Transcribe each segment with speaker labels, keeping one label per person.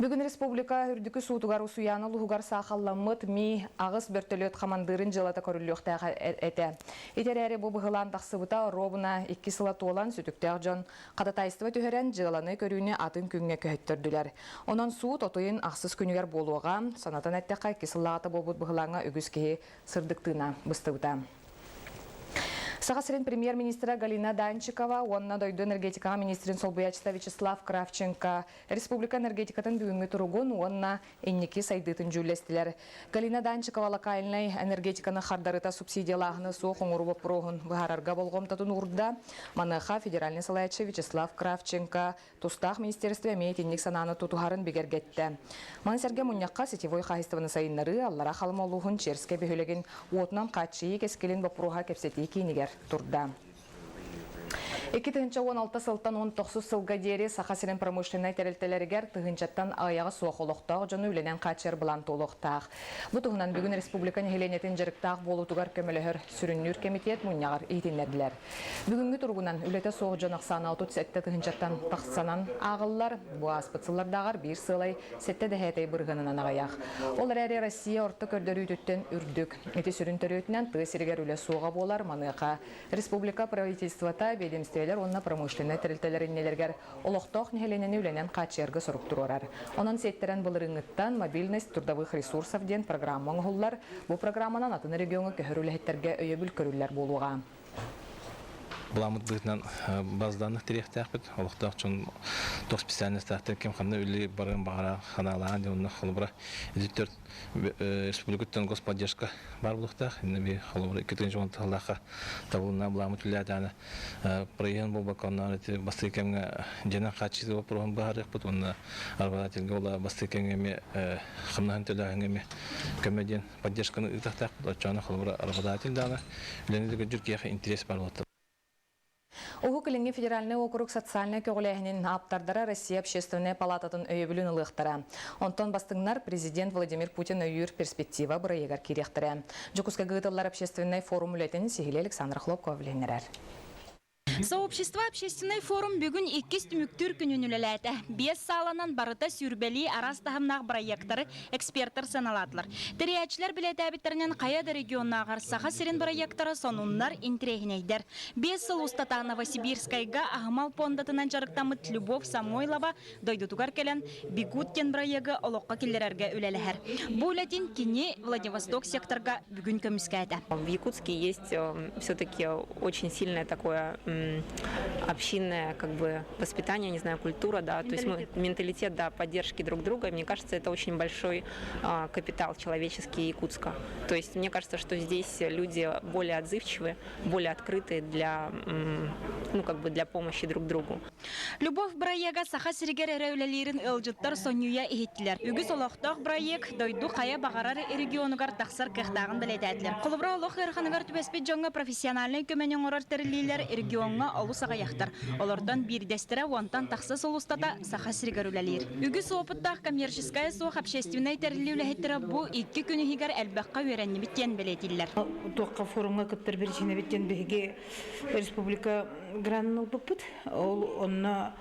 Speaker 1: Бүгін республика үрдікі суытуғар усуяны лұғығар сақалламыт ми ағыз бөртөлөт қамандырын жылата көріліқтағы әті. Етер әрі бұл бұғылан тақсыбыта робына 2 сыла туолан сүтіктәқ жон қадатайыстыва түйерен жыланы көріне атын күнге көхеттірділер. Онан суыт отойын ақсыз күнігер болуға, санатын әттіққа 2 сылағаты болбыт бұғылаңа үгізкеге сырдықтығына бұстығыта. Сахасырын премьер-министра Галина Данчикова, онна дойду энергетика министрин Солбуячта Вячеслав Кравченко, республика энергетикатын бүгінгі тұрғын, онна эннеки сайдытын жүлестілер. Галина Данчикова локальный энергетиканы хардарыта субсидиялағыны соқ оңыру бопырығын бұхарарға болғымтатын ұрда, маныға федеральный салаятшы Вячеслав Кравченко тустақ министерстве әмейт еннек сананы тұтуғарын бігергетті. Манысерге мұньяққа сетевой қағыстывыны сайынлары аллара қалым олуғын черске бөхілеген отынан қатшыйы кескелін бопыруға кепсетей кейінігер турда. 2016 сылтан 19 сылға дері Сахасырын промышленный тәрелтелерігер тұғынчаттан аяғы суақылықтақ жоны үленен қачыр бұлан толықтақ. Бұтығынан бүгін республика нехеленетін жырықтақ болутығар көмілігір сүріннүр комитет мұнияғар ейтінлерділер. Бүгінгі тұрғынан үлеті соғы жонақ саны 37 тұғынчаттан тақсанан ағылылар, бұ аспытсылардағар бір сылай сетті дәхетай бұрғынынан ағаяқ. Олар әрі Россия орты көрдері үтіттен үрдік. Еті сүрін төретінен тұғысыргер үлі соға болар маныға. Республика правительствата ведомстве онна промышленный тәрелтелеріннелергер олықтақ нехеленені үленен қачергі сұрып тұрорар. Онын сеттерен бұлырыңыттан мобильность трудовых ресурсов ден программа оңғылар. Бұл программанан атын регионы көхірілеттерге өйебіл көрілер болуға.
Speaker 2: Буламыт бұйтынан базданық теректәқ біт, олықтақ чон тоқ специальностьтақтыр кем қамды үлі барын бағара қаналаған деуінна қолыбыра едіктер республикаттан господдержка бар бұлықтақ. Енді қолыбыра 2-ші ғалаққа табылына буламыт үлі әдәні проен бұл бақаннан басты кемге жена қатшысы болып бұрын бағарық бұд. Онына арбадателге ола басты кемге қымнағын төләғынге көмеден поддержканы ұйтақтақ бұд. Отчаны қолыбыра арбадателдегі үлінедегі жүркеяқы интерес бар бұд.
Speaker 1: Оғы кілінге федеральный округ социальный көғіләхінен аптардара Россия общественная палататын өйебілін ұлықтыра. Онтон бастыңнар президент Владимир Путин өйір перспектива бұры егер керектірі. Жүкізгі ғытылар общественный форум үлетін Сихиле Александр Хлопкова білінерер.
Speaker 3: Сообщество общественный форум бүгін 2 түміктір күнін үлеләді. 5 саланан барыта сүрбәлі арастағымнақ проекттары эксперттер саналадылар. Тәриячлер білет әбіттерінен қаяды регионнағар Сахасырын проекттары сонунлар интрегінейдер. 5 сыл ұстата Новосибирскайға ағымал пондатынан жарықтамыт Любовь Самойлова дойдутуғар келен Бигуттен проегі олыққа келдерерге үлеләхер. Бұл үлетін кене Владивосток секторға бүгін көміскәді.
Speaker 4: В Якутске есть все-таки очень сильное такое общинное воспитание, не знаю, культура, да, то есть менталитет, да, поддержки друг друга. И мне кажется, это очень большой капитал человеческий Якутска. То есть мне кажется, что здесь люди более отзывчивые, более открытые для помощи друг другу.
Speaker 3: Любовь проекта Сахасыргер әрәулелерін ылжыттар сонюя ехеттілер. Үгіз олықтақ проект дойду қая бағарар регионугар тақсар қықтағын білетәділер. Қолыбыра олық әрханығар түбәспет жоңға профессиональный көменен орар тәрілейлер регионға олысаға яқтар. Олардан бір дәстірі уантан тақсыз олыстата Сахасыргер үлелер. Үгіз опыттақ коммерческая соқ общественный тәрілеулі әттірі бұл 2 күні хигар әлбәққа өрәнні біттен білетілер.
Speaker 5: Тоққа форумға күттір біршіне біттен бігі республика гранын ұлбыппыт. Онна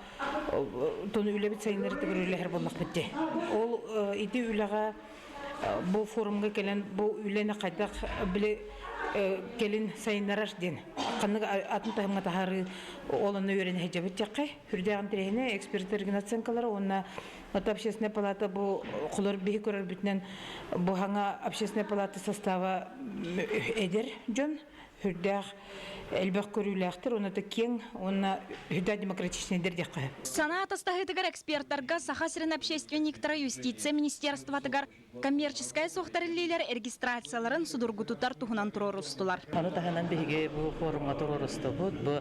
Speaker 5: тоны үлебет сайынлары тігірілер болмақ бітті. Ол иді үліға бұл форумға келен бұл үлені қайдақ білі келін сайынлараш ден. Қанығы атын тағымға тағары оланы өрені әжабет жаққай. Хүрдеғын тірегіне эксперттер оценкалары, онна общественная палата бұл құлар бейі көрер бүтінен бұл хаңа общественная палата составы әдер жон. Хүрдәғ әлбәқ көріләқтір, оны да кен, оны хүрдәғ демократичный дәрдеқі.
Speaker 3: Сана атастағытығар эксперттарға Сахасырын общественниктара юстиция министерстватығар коммерческая соқтарылилер регистрацияларын судыргутутар туғынан тұрор ұстылар.
Speaker 6: Аны тағынан бейге бұл форумға тұрор ұсты бұд, бұл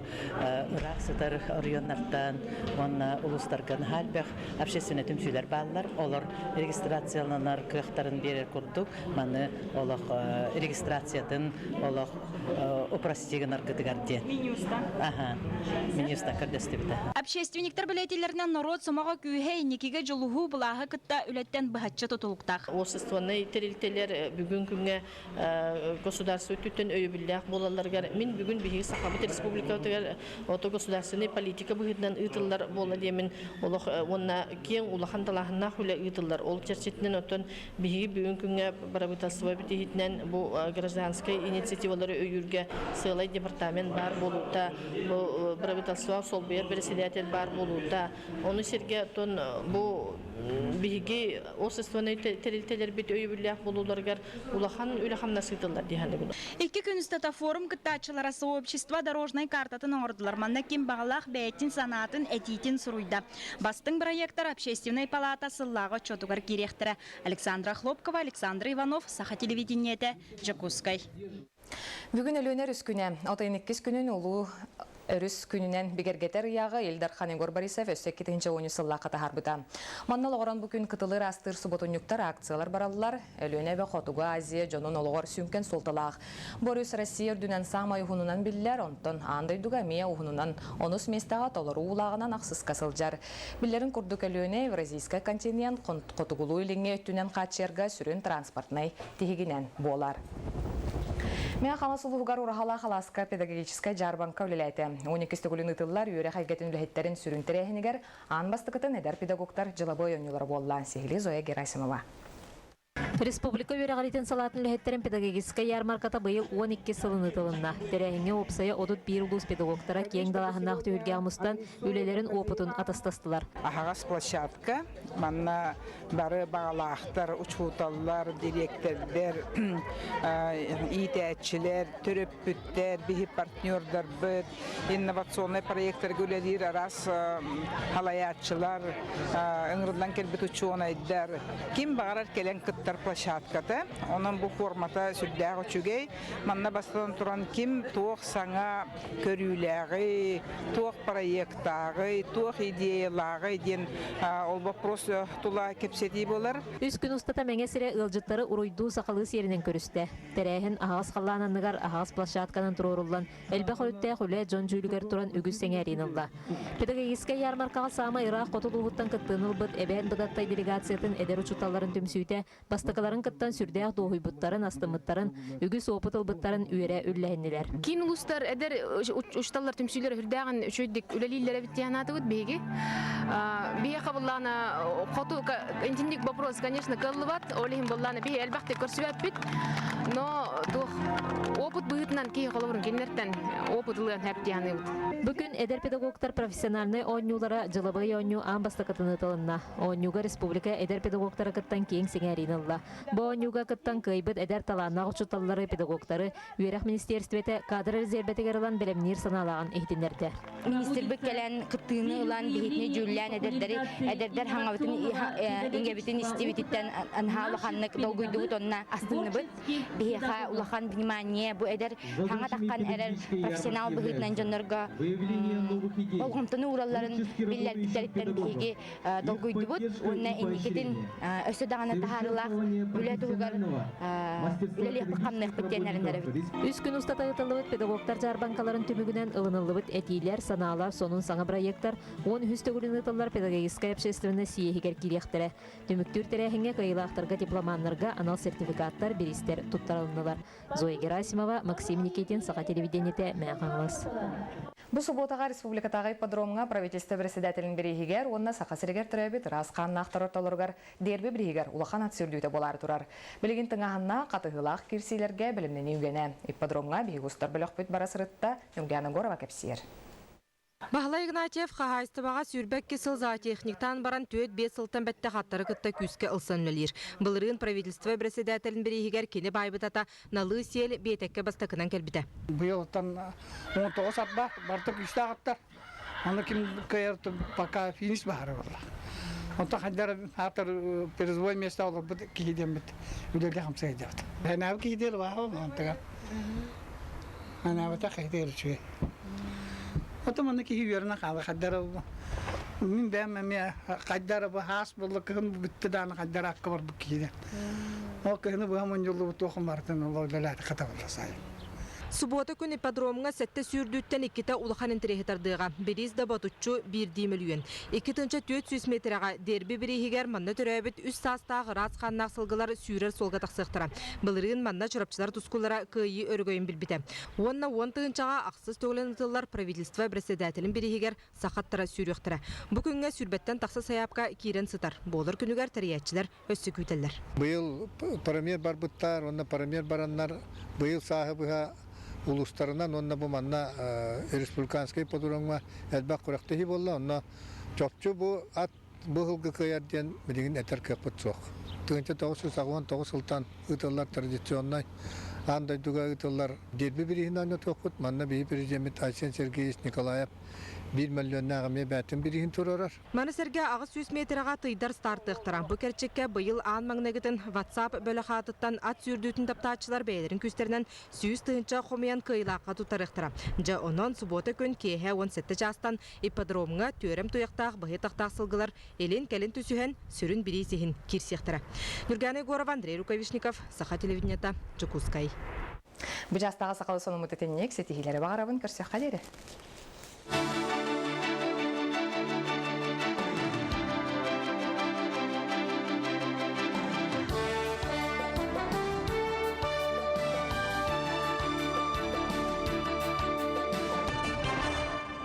Speaker 6: ұрақсытар районнардан, оны ұлыстарған әлбәқ общественный түмсүйлер балылар, олар регистрацияланар қықтарын берер күрдік, маны олық регистрациятын, олық упростеген аргытыгарден.
Speaker 3: Менюста.
Speaker 6: Ага. Менюста көрдөстүбүтэ.
Speaker 3: Общественниктер билетилеринен народ сомага күйе никиге жолугу булага кытта үлеттен бахатча тотулуктак.
Speaker 7: Обществоны терилтелер бүгүн күнгө государство түтөн өйбүлләк болаларга мен бүгүн биги сахабат республикалар ото государственный политика быгытынан ытыллар бола демен олох онна кең улахан талахына хүле ытыллар ол черчетнен отон биги бүгүн күнгө правительство битихитнен бу гражданская инициативалары өйүргө сылай департамент бар болута бу правительство сол бер председатель бар болута оны серге отон бу биги обществоны терилтелер бит өйбүлләк болуларга улахан үлахан насытыллар дигән бу.
Speaker 3: Икки күн истата форум кыттачылары сообщества дорожной картатын оңордылар. Манна ким багалах бәйтин санатын этитин суруйда. Бастың проекттар общественной палата сыллага чотугар кирехтері. Александра Хлопкова, Александр Иванов, Саха телевидениете, Жакускай.
Speaker 1: Бүгін өлөнер үскүнә, отайын 2 күнін улу өріс күнінен бігергетер яғы Елдар Ханегор Борисов өссек 2-10 сылла қатағар бұта. Маннал оғыран бүкін кытылыр астыр субботунюктар акциялар баралылар, өлөне бе Хотуга Азия жонун олығыр сүнкен солталақ. Борис Россия үрдінен саңмай ұғынынан білілер, онтын андайдуға мия ұғынынан онус местаға толыру улағынан ақсыз касылжар. Білерін күрдік өлөне Евразийска континент қотуғылу иліңе өттінен қатшерға сүрін транспортнай тегінен болар. Мен қаласылығығар ұрағала қаласқа педагогическая жарбанка өлеләйті. 12 түгілін ұтылылар үйері қайгетін үліхеттерін сүрінтірәхінігер анбастықытын әдер педагогтар жылабой өңілер болуан Сехили Зоя Герасимова.
Speaker 8: Республика үйрәғалитен салатын ләхеттерін педагогическая ярмарката бұйыл 12 сылын ұтылынна. Тәрәхіңе опсая одут бір ұлыс педагогтара кең далағынақ түйілге амыстан үлелерін опытын атастастылар.
Speaker 9: Ағас площадка, манна бары бағалақтар, учуталар, директордер, итәтчілер, түріппіттер, бігі партнердар бұд, инновационный проекттар гөлелер, арас халаятчылар, ыңырдан келбіт учуонайдар. Ким бағарар келен кыттар площадката, onun bu formata sürdəği çügey, manna bastan turan kim toq sana körüləği, toq proyektəği, toq ideyaları den ol вопрос тула кепсети болар.
Speaker 8: Үс күн устата мәңе сире ылжыттары уройду сақалы серинен көрісті. Тәрәхін ағас қаллананныгар ағас площадканын туроруллан, әлбә қөлітті құлы жон жүйлігер туран үгіз сәңәринылла. Педагогическая ярмаркаға сама Ирақ қотылуғыттан кыттыныл бұд, әбән бұдаттай делегациятын әдер учуталарын түмсүйті, бастықаларын кыттан сүрдәғ доғойбыттарын, астымыттарын, үгіз опытыл бұттарын үйері үлләйінілер.
Speaker 10: Кейін ұлыстар әдер ұшталар түмсүйлер үрдәғін үшөйдік үләлейлері біттияната бұд бейге. Бейе қабылланы қоту интимдик вопрос, конечно, кыллыбат, олихим болланы бейе әлбәқті көрсібәп бит, но опыт бұғытынан кей қолығырын кенлерттен опыт ұлыған әптияны бұд.
Speaker 8: Бүгін әдер педагогтар профессиональный ойнюлара жылабай ойню амбаста кытыны тылынна. Ойнюга республика әдер педагогтары кыттан кең сеңәринылла. Бу ойнюга кыттан кыйбыт әдер таланна ұчуталлары педагогтары Үйрәк министерствете кадр резербетегерілан білімнер саналаған ehtinlerde.
Speaker 11: Министрлік кәлән кыттыны ұлан бейетіне жүллән әдердер хаңабытын иңгебітін истебетіттен анхалықанлық долгойдуыт онына астыңны бұд. Бейеға улахан внимание бұ әдер хаңа таққан әрер профессионал бұғытынан жонларға олғымтыны ураларын білер біттеріттен бейеге долгойдуыт. Онына эндикетін өсі дағаны тахарылақ үлі тұғығар үлелек бұқамнық бүттенеріндері бұд.
Speaker 8: Үс күн ұстата ұтылыбыт педагогтар жарбанкаларын түмігінен ылынылыбыт әтейлер, саналар, сонун саңа проекттар, 10 хүстігілін ұтылар педагогическая общественна сиехигер кирехтері. Түміктүр тәрәхіңе қайылақтарға дипломанларға анал сертификаттар берістер тұттарылынылар. Зоя Герасимова, Максим Никитин, Саха телевидениете, Мәғаңыз.
Speaker 1: Бұл субботаға республикатағы ипподромға правительство председателін берегігер, онына Саха сірегер түрәбет расқан нақтар орталырғар дербе берегігер улахан атсүрдүйті болар тұрар. Білген тыңағына қатығылақ кирсилерге білімнен еугені. Ипподромға бейгустар біліқ бүт барасырытта Нүмгәні Горова кәпсиер.
Speaker 12: Бахла Игнатьев қағайыстыбаға сүрбәкке сылза техниктан баран төет 5 сылтан бәтті қаттары күтті күске ылсан өлер. Бұлырын правительство председателін берегігер кені байбытата налы сел бетекке бастықынан келбіді.
Speaker 13: Бұйылықтан 19 атба бартық үшті ағаттар. Оны кім көйерті пока финиш бағары болар. Онта қандар ақтар перезвой места олар бұд кейден бұд. Үлерде қамсай дебді. Әнәбі кейдел бағы онтыға. Әнәбі та қайдел үші. Otomatik hüyerine kaldı kadar min ben kadar bu has bulduk kın bitti dana kadar hakkı var bu kiyden. O kını bu hemen yolu bu tohum vardı Allah da kadar sayı.
Speaker 12: Суббота күн ипподромға сәтті сүрдүттен 2 улахан интерехетардыға. Беріз да батучу 1 миллион. 2-400 метраға дерби бірейгер манна түрәбіт үс састағы разқаннақ сылғылар сүйрер солға тақсықтыра. Бұлырын манна чұрапчылар тұскулара күйі өргөйін білбіті. Онна 10-тығынчаға ақсыз тоғылын ұтылар правительство председателін бірейгер сақаттыра сүйректіра. Бүкінге сүрбеттен тақсы саяпқа кейрен сытар. Болыр күнігер тәриятчылар өссі күйтелдер.
Speaker 14: Бұл парамер бар бұттар, онна парамер бараннар, бұл сағыбыға улустарынан, онна бұл манна республиканскай подуранға әлбәк құрақтығы болла, онна чопчу бұл ат бұғылғы көйерден білігін әтер көпіт соқ. Түгінші 999 сылтан ұтылар традиционнай, андай дуға ұтылар дербі бірігін айны тоқыт, манна бейі президент Айсен Сергеевич Николаев 1 миллион нағаме бәтін бірігін тұрарар.
Speaker 12: Маны сәрге ағыз 100 метраға тыйдар стартықтыра. Бұл кәрчекке бұйыл аң маңнағытын WhatsApp бөлі қатыттан ат сүрдүтін таптачылар бәйлерін күстерінен сүйіз тыынча қомиян кыйлаққа тұтарықтыра. Жа онын суббота күн кейхе 17 жастан ипподромға төрем тұяқтақ бұхи тақтақ сылғылар елен кәлін түсіген сүрін бірей сехін керсектіра. Нұрганы Горов, Андрей Рукавишников, Саха телевидениета, Чукускай.
Speaker 1: Бұжастағы сақалы соны мұтетеннек сетігілері бағарабын көрсек қадері.